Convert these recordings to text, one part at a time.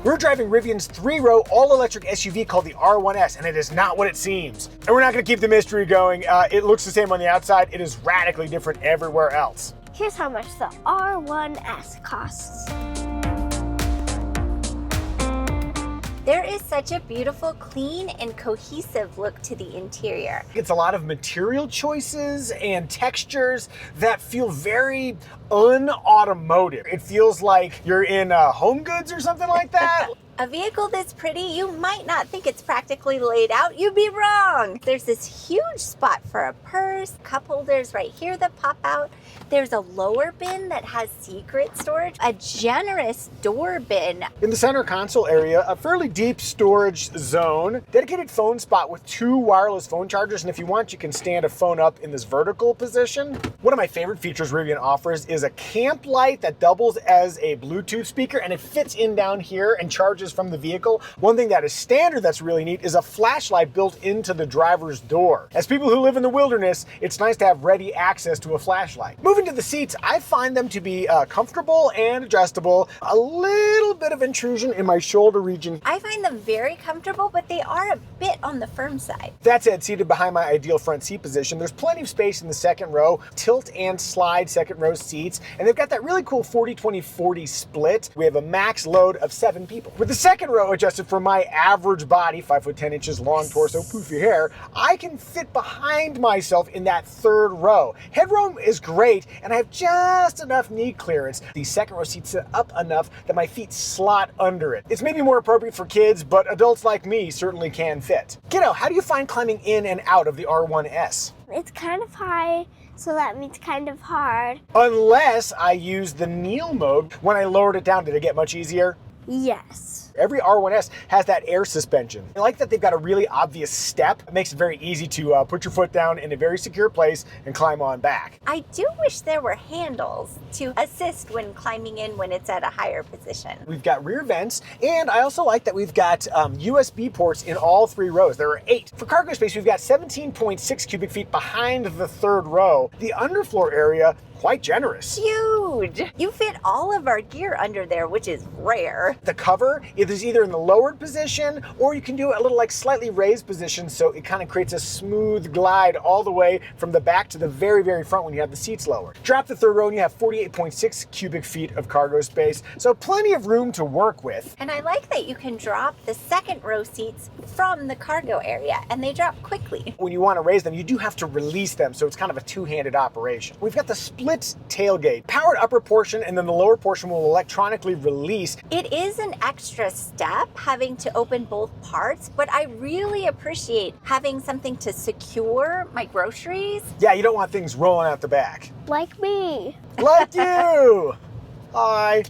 We're driving Rivian's 3-row all-electric SUV called the R1S, and it is not what it seems. And we're not gonna keep the mystery going. It looks the same on the outside. It is radically different everywhere else. Here's how much the R1S costs. There is such a beautiful, clean, and cohesive look to the interior. It's a lot of material choices and textures that feel very unautomotive. It feels like you're in Home Goods or something like that. A vehicle this pretty, you might not think it's practically laid out. You'd be wrong. There's this huge spot for a purse, cup holders right here that pop out. There's a lower bin that has secret storage, a generous door bin. In the center console area, a fairly deep storage zone, dedicated phone spot with 2 wireless phone chargers, and if you want, you can stand a phone up in this vertical position. One of my favorite features Rivian offers is a camp light that doubles as a Bluetooth speaker, and it fits in down here and charges from the vehicle. One thing that is standard that's really neat is a flashlight built into the driver's door. As people who live in the wilderness, it's nice to have ready access to a flashlight. Moving to the seats, I find them to be comfortable and adjustable. A little bit of intrusion in my shoulder region. I find them very comfortable, but they are a bit on the firm side. That said, seated behind my ideal front seat position, there's plenty of space in the second row, tilt and slide second row seats, and they've got that really cool 40-20-40 split. We have a max load of 7 people. With the second row adjusted for my average body, 5 foot 10 inches, long torso, poofy hair, I can fit behind myself in that third row. Headroom is great, and I have just enough knee clearance. The second row seats sit up enough that my feet slot under it. It's maybe more appropriate for kids, but adults like me certainly can fit. Kiddo, how do you find climbing in and out of the R1S? It's kind of high, so that means kind of hard. Unless I use the kneel mode. When I lowered it down, did it get much easier? Yes. Every R1S has that air suspension. I like that they've got a really obvious step. It makes it very easy to put your foot down in a very secure place and climb on back. I do wish there were handles to assist when climbing in when it's at a higher position. We've got rear vents, and I also like that we've got USB ports in all 3 rows. There are 8. For cargo space, we've got 17.6 cubic feet behind the third row. The underfloor area, quite generous. Huge! You fit all of our gear under there, which is rare. The cover is either in the lowered position, or you can do a little like slightly raised position, so it kind of creates a smooth glide all the way from the back to the very, very front when you have the seats lowered. Drop the third row and you have 48.6 cubic feet of cargo space, so plenty of room to work with. And I like that you can drop the second row seats from the cargo area, and they drop quickly. When you want to raise them, you do have to release them, so it's kind of a two-handed operation. We've got the split tailgate, powered upper portion, and then the lower portion will electronically release. It is an extra step having to open both parts, but I really appreciate having something to secure my groceries. Yeah, you don't want things rolling out the back. Like me. Like you! Hi.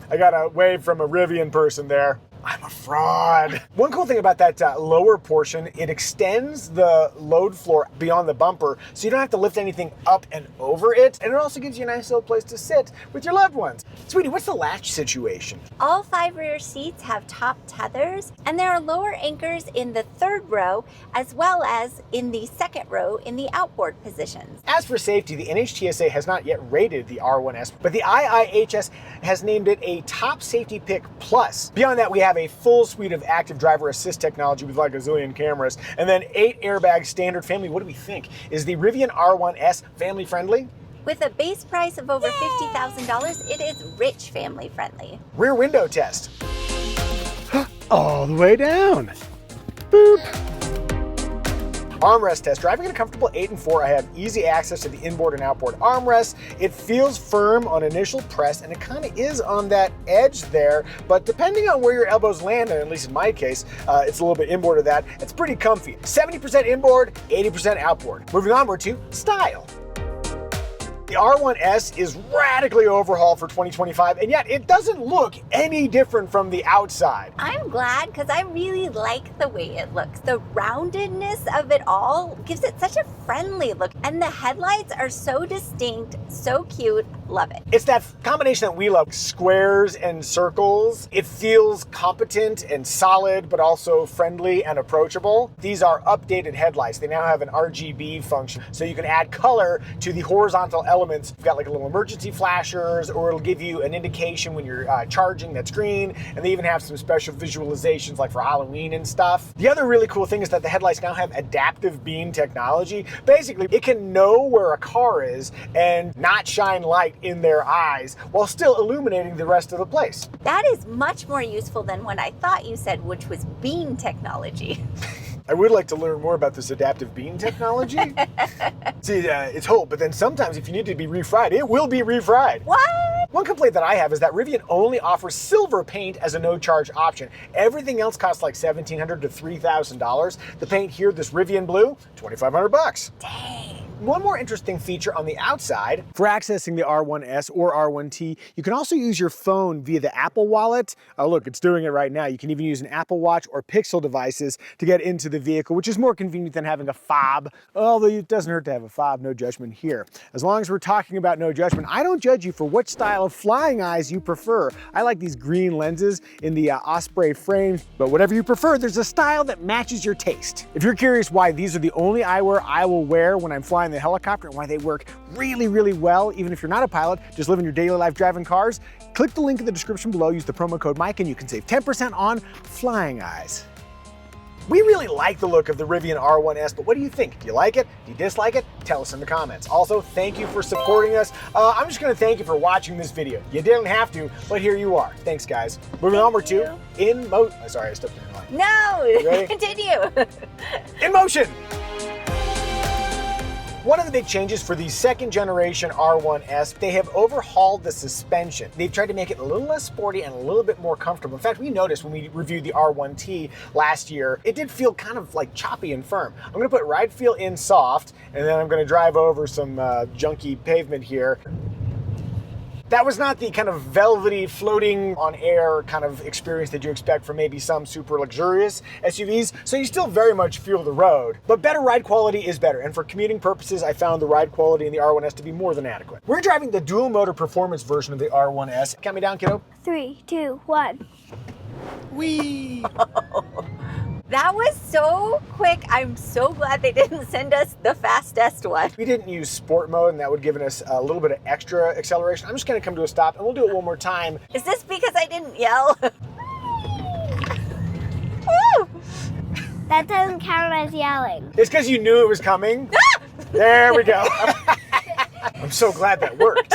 I got a wave from a Rivian person there. I'm a fraud. One cool thing about that lower portion, it extends the load floor beyond the bumper, so you don't have to lift anything up and over it. And it also gives you a nice little place to sit with your loved ones. Sweetie, what's the latch situation? All 5 rear seats have top tethers, and there are lower anchors in the third row, as well as in the second row in the outboard positions. As for safety, the NHTSA has not yet rated the R1S, but the IIHS has named it a top safety pick plus. Beyond that, we have a full suite of active driver assist technology with like a zillion cameras, and then 8 airbags standard family. What do we think? Is the Rivian R1S family friendly? With a base price of over $50,000, it is rich family friendly. Rear window test. All the way down. Boop. Armrest test. Driving in a comfortable 8 and 4, I have easy access to the inboard and outboard armrest. It feels firm on initial press, and it kind of is on that edge there, but depending on where your elbows land, and at least in my case, it's a little bit inboard of that, it's pretty comfy. 70% inboard, 80% outboard. Moving onward to style. The R1S is radically overhauled for 2025, and yet it doesn't look any different from the outside. I'm glad because I really like the way it looks. The roundedness of it all gives it such a friendly look, and the headlights are so distinct, so cute. Love it. It's that combination that we love, squares and circles. It feels competent and solid, but also friendly and approachable. These are updated headlights. They now have an RGB function, so you can add color to the horizontal elements. You've got like a little emergency flashers, or it'll give you an indication when you're charging that's green, and they even have some special visualizations like for Halloween and stuff. The other really cool thing is that the headlights now have adaptive beam technology. Basically, it can know where a car is and not shine light in their eyes while still illuminating the rest of the place. That is much more useful than what I thought you said, which was beam technology. I would like to learn more about this adaptive beam technology. See, it's hope, but then sometimes if you need to be refried, it will be refried. What? One complaint that I have is that Rivian only offers silver paint as a no-charge option. Everything else costs like $1,700 to $3,000. The paint here, this Rivian blue, $2,500. Dang. One more interesting feature on the outside, for accessing the R1S or R1T, you can also use your phone via the Apple Wallet. Oh look, it's doing it right now. You can even use an Apple Watch or Pixel devices to get into the vehicle, which is more convenient than having a fob, although it doesn't hurt to have a fob, no judgment here. As long as we're talking about no judgment, I don't judge you for what style of flying eyes you prefer. I like these green lenses in the Osprey frames, but whatever you prefer, there's a style that matches your taste. If you're curious why these are the only eyewear I will wear when I'm flying the helicopter and why they work really, really well, even if you're not a pilot, just living your daily life driving cars, click the link in the description below, use the promo code Micah, and you can save 10% on flying eyes. We really like the look of the Rivian R1S, but what do you think? Do you like it? Do you dislike it? Tell us in the comments. Also, thank you for supporting us. I'm just gonna thank you for watching this video. You didn't have to, but here you are. Thanks, guys. Moving on, we're to sorry, I stepped in your line. No, continue. In motion. One of the big changes for the second generation R1S, they have overhauled the suspension. They've tried to make it a little less sporty and a little bit more comfortable. In fact, we noticed when we reviewed the R1T last year, it did feel kind of like choppy and firm. I'm gonna put ride feel in soft, and then I'm gonna drive over some junky pavement here. That was not the kind of velvety, floating on air kind of experience that you expect from maybe some super luxurious SUVs, so you still very much feel the road. But better ride quality is better, and for commuting purposes, I found the ride quality in the R1S to be more than adequate. We're driving the dual motor performance version of the R1S. Count me down, kiddo. 3, 2, 1. Whee! That was so quick. I'm so glad they didn't send us the fastest one. We didn't use sport mode, and that would give us a little bit of extra acceleration. I'm just gonna come to a stop, and we'll do it one more time. Is this because I didn't yell? Woo! That doesn't count as yelling. It's because you knew it was coming. There we go. I'm so glad that worked.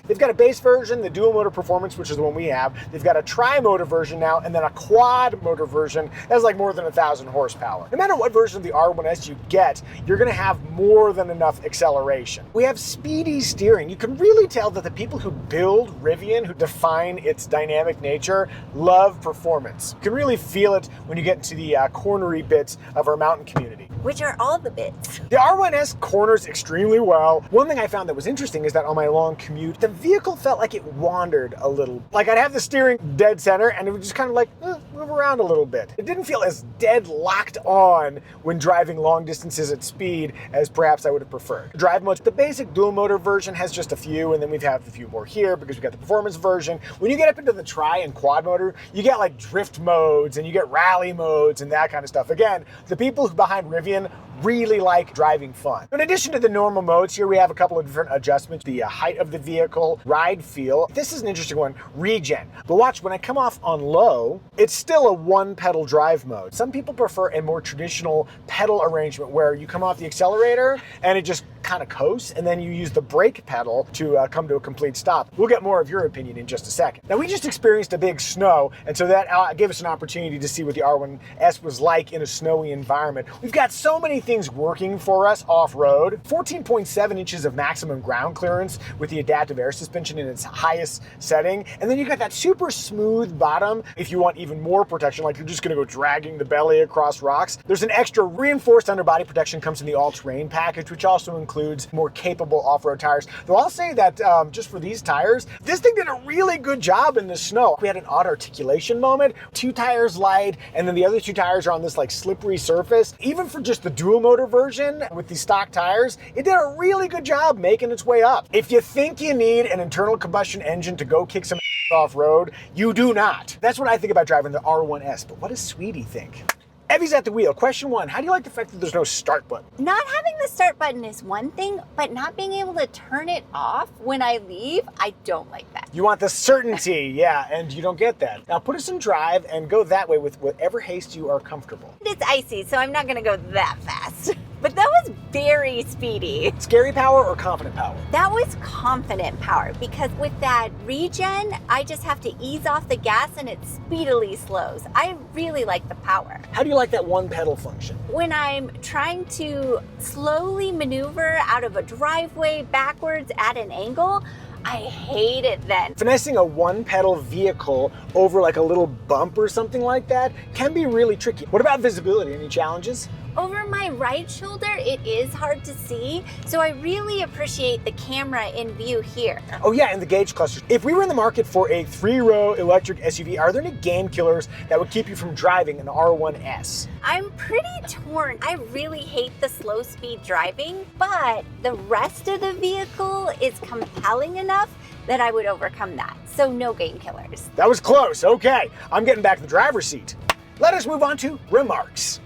They've got a base version, the dual motor performance, which is the one we have. They've got a tri-motor version now, and then a quad motor version that's like more than 1,000 horsepower. No matter what version of the R1S you get, you're gonna have more than enough acceleration. We have speedy steering. You can really tell that the people who build Rivian, who define its dynamic nature, love performance. You can really feel it when you get into the cornery bits of our mountain community. Which are all the bits. The R1S corners extremely well. One thing I found that was interesting is that on my long commute, the vehicle felt like it wandered a little. Like I'd have the steering dead center and it would just kind of like move around a little bit. It didn't feel as dead locked on when driving long distances at speed as perhaps I would have preferred. Drive modes, the basic dual motor version has just a few, and then we've had a few more here because we've got the performance version. When you get up into the tri and quad motor, you get like drift modes and you get rally modes and that kind of stuff. Again, the people behind Rivian really like driving fun. In addition to the normal modes, here we have a couple of different adjustments. The height of the vehicle, ride feel. This is an interesting one, regen. But watch, when I come off on low, it's still a one pedal drive mode. Some people prefer a more traditional pedal arrangement where you come off the accelerator and it just kind of coasts, and then you use the brake pedal to come to a complete stop. We'll get more of your opinion in just a second. Now, we just experienced a big snow, and so that gave us an opportunity to see what the R1S was like in a snowy environment. We've got so many things working for us off-road. 14.7 inches of maximum ground clearance with the adaptive air suspension in its highest setting, and then you got that super smooth bottom if you want even more protection, like you're just gonna go dragging the belly across rocks. There's an extra reinforced underbody protection comes in the all-terrain package, which also includes includes more capable off-road tires. Though I'll say that just for these tires, this thing did a really good job in the snow. We had an odd articulation moment, 2 tires light, and then the other 2 tires are on this like slippery surface. Even for just the dual motor version with these stock tires, it did a really good job making its way up. If you think you need an internal combustion engine to go kick some off-road, you do not. That's what I think about driving the R1S, but what does Sweetie think? Evie's at the wheel. Question 1, how do you like the fact that there's no start button? Not having the start button is one thing, but not being able to turn it off when I leave, I don't like that. You want the certainty, yeah, and you don't get that. Now put us in drive and go that way with whatever haste you are comfortable. It's icy, so I'm not gonna go that fast. But that was very speedy. Scary power or confident power? That was confident power, because with that regen, I just have to ease off the gas and it speedily slows. I really like the power. How do you like that one pedal function? When I'm trying to slowly maneuver out of a driveway backwards at an angle, I hate it then. Finessing a one pedal vehicle over like a little bump or something like that can be really tricky. What about visibility? Any challenges? Over my right shoulder, it is hard to see, so I really appreciate the camera in view here. Oh yeah, and the gauge clusters. If we were in the market for a 3-row electric SUV, are there any game killers that would keep you from driving an R1S? I'm pretty torn. I really hate the slow speed driving, but the rest of the vehicle is compelling enough that I would overcome that. So no game killers. That was close, okay. I'm getting back to the driver's seat. Let us move on to remarks.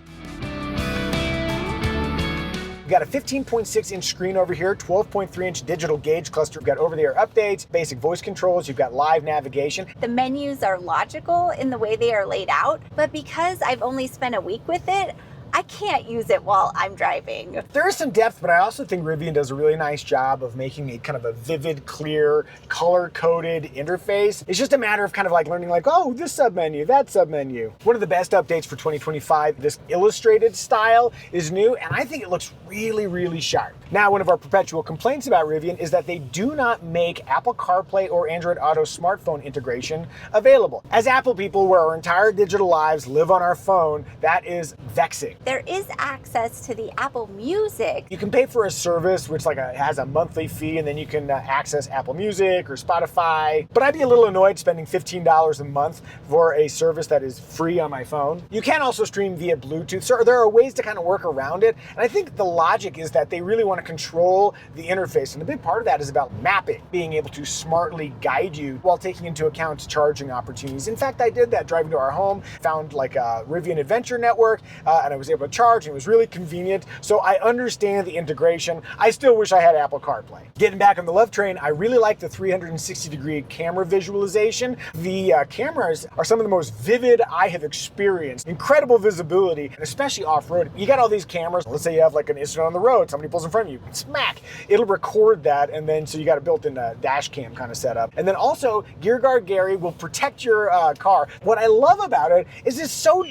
We've got a 15.6-inch screen over here, 12.3-inch digital gauge cluster. We've got over-the-air updates, basic voice controls, you've got live navigation. The menus are logical in the way they are laid out, but because I've only spent a week with it, I can't use it while I'm driving. There is some depth, but I also think Rivian does a really nice job of making a kind of a vivid, clear, color-coded interface. It's just a matter of kind of like learning like, oh, this submenu, that submenu. One of the best updates for 2025, this illustrated style is new, and I think it looks really, really sharp. Now, one of our perpetual complaints about Rivian is that they do not make Apple CarPlay or Android Auto smartphone integration available. As Apple people, where our entire digital lives live on our phone, that is vexing. There is access to the Apple Music. You can pay for a service which has a monthly fee, and then you can access Apple Music or Spotify. But I'd be a little annoyed spending $15 a month for a service that is free on my phone. You can also stream via Bluetooth, so there are ways to kind of work around it. And I think the logic is that they really want to control the interface. And a big part of that is about mapping, being able to smartly guide you while taking into account charging opportunities. In fact, I did that driving to our home, found like a Rivian Adventure Network, and I was able to charge, and it was really convenient. So I understand the integration. I still wish I had Apple CarPlay. Getting back on the love train, I really like the 360-degree camera visualization. The cameras are some of the most vivid I have experienced. Incredible visibility, and especially off-road. You got all these cameras. Let's say you have like an incident on the road, somebody pulls in front of you, smack. It'll record that, and then so you got a built-in dash cam kind of setup. And then also, Gear Guard Gary will protect your car. What I love about it is it's so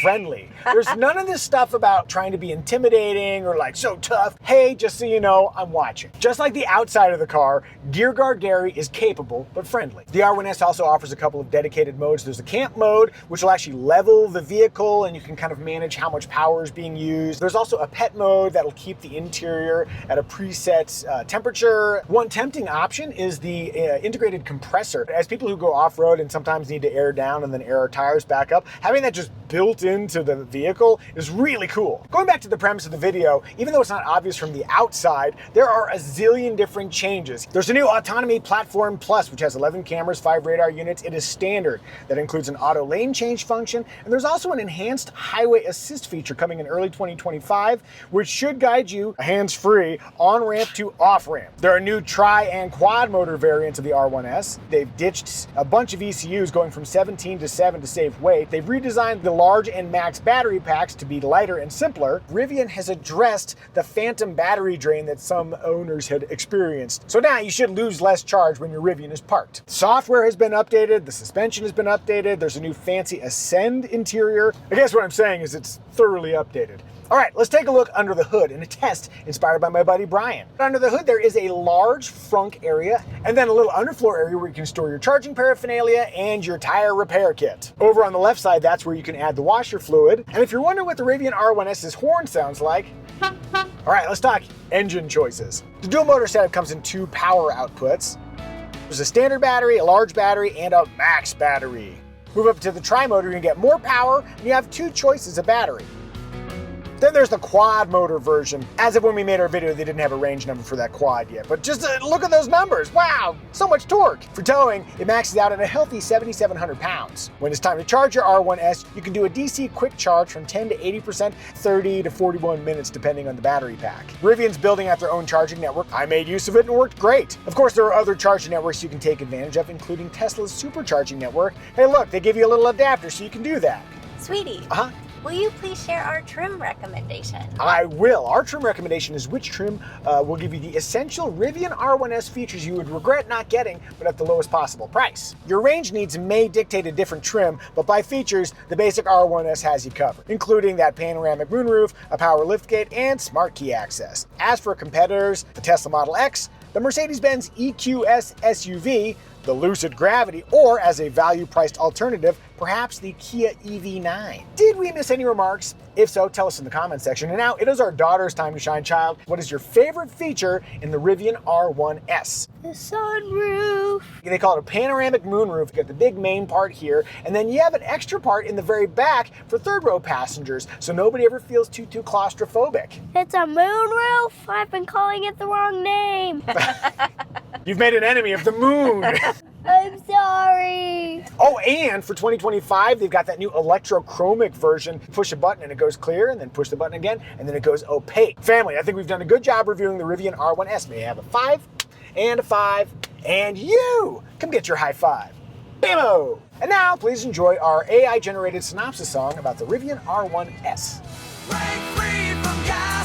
friendly. There's none of this stuff about trying to be intimidating or like so tough. Hey, just so you know, I'm watching. Just like the outside of the car, Gear Guard Gary is capable but friendly. The R1S also offers a couple of dedicated modes. There's a camp mode, which will actually level the vehicle and you can kind of manage how much power is being used. There's also a pet mode that'll keep the interior at a preset temperature. One tempting option is the integrated compressor. As people who go off-road and sometimes need to air down and then air our tires back up, having that just built into the vehicle is really cool. Going back to the premise of the video, even though it's not obvious from the outside, there are a zillion different changes. There's a new Autonomy Platform Plus, which has 11 cameras, 5 radar units. It is standard. That includes an auto lane change function, and there's also an enhanced highway assist feature coming in early 2025, which should guide you hands-free on-ramp to off-ramp. There are new tri- and quad motor variants of the R1S. They've ditched a bunch of ECUs going from 17 to 7 to save weight. They've redesigned the large and max battery packs to be lighter and simpler. Rivian has addressed the phantom battery drain that some owners had experienced. So now you should lose less charge when your Rivian is parked. Software has been updated, the suspension has been updated, there's a new fancy Ascend interior. I guess what I'm saying is it's thoroughly updated. All right, let's take a look under the hood in a test inspired by my buddy Brian. Under the hood, there is a large frunk area and then a little underfloor area where you can store your charging paraphernalia and your tire repair kit. Over on the left side, that's where you can add the washer fluid. And if you're wondering what the Rivian R1S's horn sounds like, all right, let's talk engine choices. The dual motor setup comes in 2 power outputs. There's a standard battery, a large battery, and a max battery. Move up to the tri-motor, you can get more power, and you have 2 choices of battery. Then there's the quad motor version. As of when we made our video, they didn't have a range number for that quad yet, but just look at those numbers. Wow, so much torque. For towing, it maxes out at a healthy 7,700 pounds. When it's time to charge your R1S, you can do a DC quick charge from 10 to 80%, 30 to 41 minutes, depending on the battery pack. Rivian's building out their own charging network. I made use of it and it worked great. Of course, there are other charging networks you can take advantage of, including Tesla's supercharging network. Hey, look, they give you a little adapter so you can do that. Sweetie. Will you please share our trim recommendation? I will. Our trim recommendation is which trim will give you the essential Rivian R1S features you would regret not getting, but at the lowest possible price. Your range needs may dictate a different trim, but by features, the basic R1S has you covered, including that panoramic moonroof, a power liftgate, and smart key access. As for competitors, the Tesla Model X, the Mercedes-Benz EQS SUV, the Lucid Gravity, or as a value-priced alternative, perhaps the Kia EV9. Did we miss any remarks? If so, tell us in the comments section. And now it is our daughter's time to shine, child. What is your favorite feature in the Rivian R1S? The sunroof. They call it a panoramic moonroof. You got the big main part here, and then you have an extra part in the very back for third row passengers, so nobody ever feels too claustrophobic. It's a moonroof? I've been calling it the wrong name. You've made an enemy of the moon. I'm sorry. Oh, and for 2025, they've got that new electrochromic version. Push a button and it goes clear, and then push the button again, and then it goes opaque. Family, I think we've done a good job reviewing the Rivian R1S. May I have a 5 and a 5, and you come get your high five. Bammo! And now, please enjoy our AI-generated synopsis song about the Rivian R1S. Break free from gas.